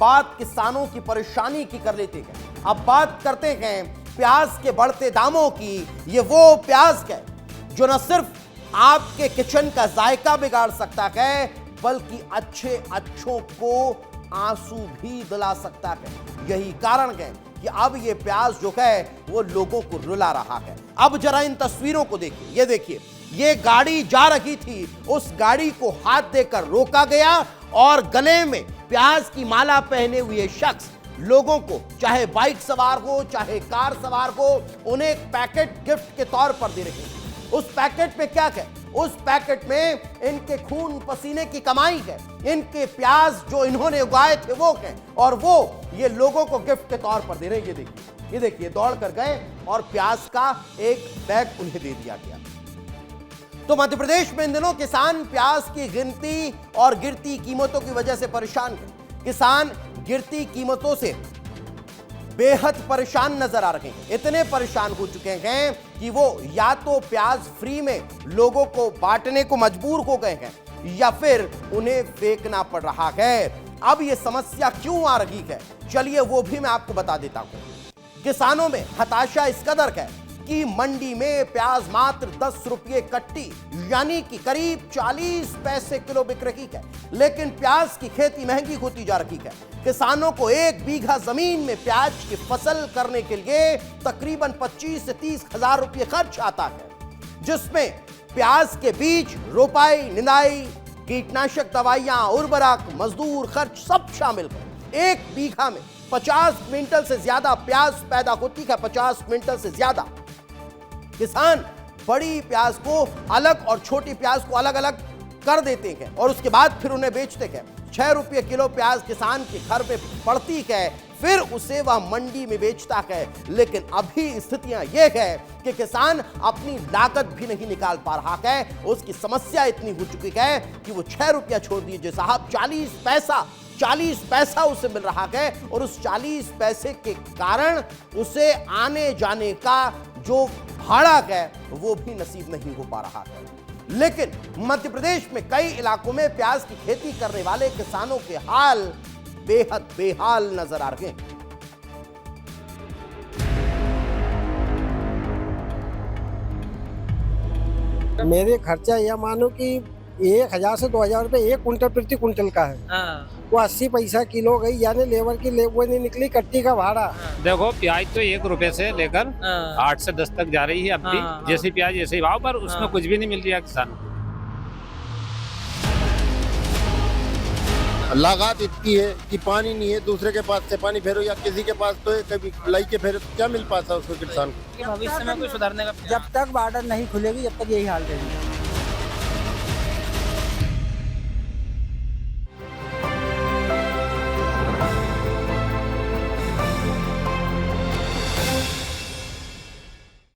बात किसानों की परेशानी की कर लेते हैं। अब बात करते हैं प्याज के बढ़ते दामों की। ये वो प्याज है जो न सिर्फ आपके किचन का जायका बिगाड़ सकता है, बल्कि अच्छों को आंसू भी दिला सकता है। यही कारण है कि अब ये प्याज जो है वो लोगों को रुला रहा है। अब जरा इन तस्वीरों को देखिए, ये देखिए, ये गाड़ी जा रही थी, उस गाड़ी को हाथ देकर रोका गया और गले में प्याज की माला पहने हुए शख्स लोगों को, चाहे बाइक सवार हो चाहे कार सवार हो, उन्हें एक पैकेट गिफ्ट के तौर पर दे रहे हैं। उस पैकेट में क्या है? उस पैकेट में इनके खून पसीने की कमाई है, इनके प्याज जो इन्होंने उगाए थे वो है, और वो ये लोगों को गिफ्ट के तौर पर दे रहे हैं। ये देखिए, दौड़ कर गए और प्याज का एक बैग उन्हें दे दिया गया। तो मध्य प्रदेश में इन दिनों किसान प्याज की गिनती और गिरती कीमतों की वजह से परेशान है। किसान गिरती कीमतों से बेहद परेशान नजर आ रहे हैं। इतने परेशान हो चुके हैं कि वो या तो प्याज फ्री में लोगों को बांटने को मजबूर हो गए हैं या फिर उन्हें फेंकना पड़ रहा है। अब ये समस्या क्यों आ रही है, चलिए वो भी मैं आपको बता देता हूं। किसानों में हताशा इस कदर है कि मंडी में प्याज मात्र 10 रुपये कट्टी यानी कि करीब 40 पैसे किलो बिक रही है, लेकिन प्याज की खेती महंगी होती जा रही है। किसानों को 1 बीघा जमीन में प्याज की फसल करने के लिए तकरीबन 25 से 30 हजार रुपये खर्च आता है, जिसमें प्याज के बीज, रोपाई, निंदाई, कीटनाशक दवाइयां, उर्वरक, मजदूर खर्च सब शामिल है। 1 बीघा में 50 क्विंटल से ज्यादा प्याज पैदा होती है, 50 क्विंटल से ज्यादा। किसान बड़ी प्याज को अलग और छोटी प्याज को अलग अलग कर देते हैं और उसके बाद फिर उन्हें बेचते हैं। 6 रुपये किलो प्याज किसान के घर पे पड़ती है, फिर उसे वह मंडी में बेचता है। लेकिन अभी स्थितियां यह है कि किसान अपनी लागत भी नहीं निकाल पा रहा है। उसकी समस्या इतनी हो चुकी है कि वो 6 रुपया छोड़ दीजिए साहब, 40 पैसा उसे मिल रहा है और उस 40 पैसे के कारण उसे आने जाने का जो भाड़ा है वो भी नसीब नहीं हो पा रहा है। लेकिन मध्य प्रदेश में कई इलाकों में प्याज की खेती करने वाले किसानों के हाल बेहद बेहाल नजर आ रहे हैं। मेरे खर्चा यह मानो कि 1000 से 2000 रुपए 1 कुंटल प्रति कुंटल का है। वो 80 पैसा किलो गई, यानी लेबर की वो नहीं निकली कट्टी का भाड़ा। देखो प्याज तो 1 रुपए से लेकर 8 से 10 तक जा रही है अब भी। जैसे प्याज जैसे भाव, पर उसमें कुछ भी नहीं मिल रहा किसान। लागत इतनी है कि पानी नहीं है, दूसरे के पास से पानी फेरो या किसी के पास तो है, कभी लाई के फेरो, क्या मिल पाता उसको किसान को। भविष्य में कुछ सुधारने का जब तक बॉर्डर नहीं खुलेगी जब तक यही हाल रहेगा।